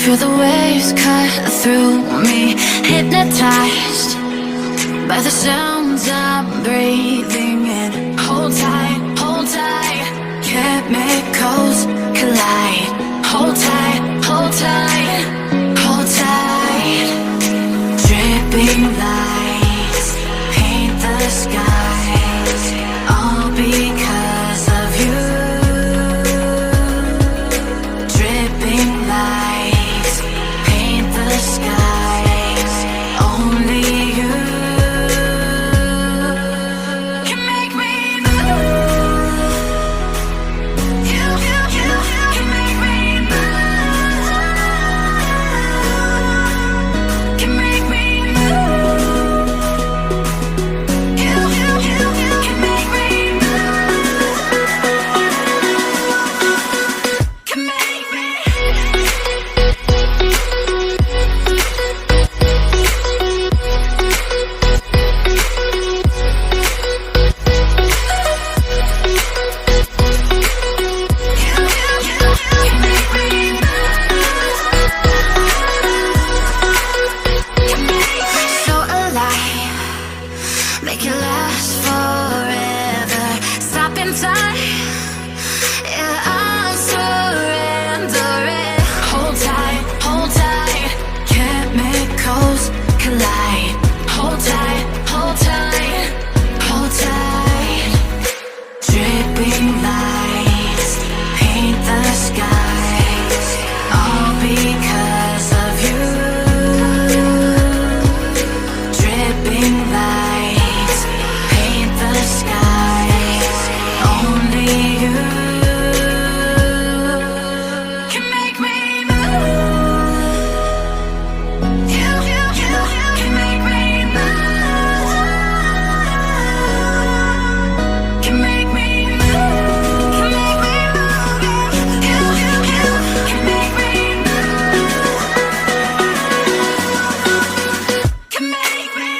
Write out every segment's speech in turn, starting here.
Feel the waves cut through me, hypnotized by the sounds I'm breathing in. Hold tight, chemicals collide. Hold tight, hold tight, hold tight. Dripping lights paint the skies, all because of you. Dripping lights paint the skies, only you can make me move. You can make me move. Can make me move. You can make me move. Can make me. So alive, make it last forever. Stop in time, yeah, I'm surrendering. Hold tight, chemicals collide. Hold tight, hold tight, hold tight. Dripping lights paint the skies, all because of you. Dripping lights paint the skies, only you can make me move. You can make me move. Can make me move. Can make me move. You can make me move. Can make me.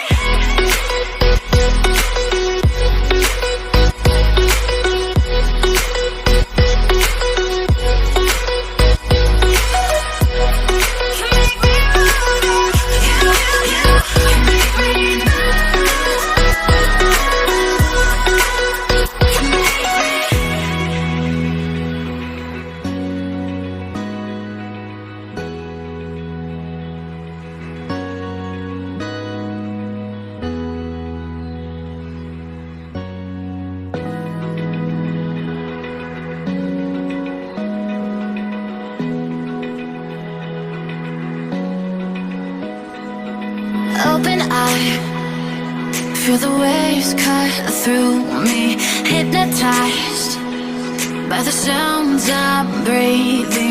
Open eye, feel the waves cut through me, hypnotized by the sounds I'm breathing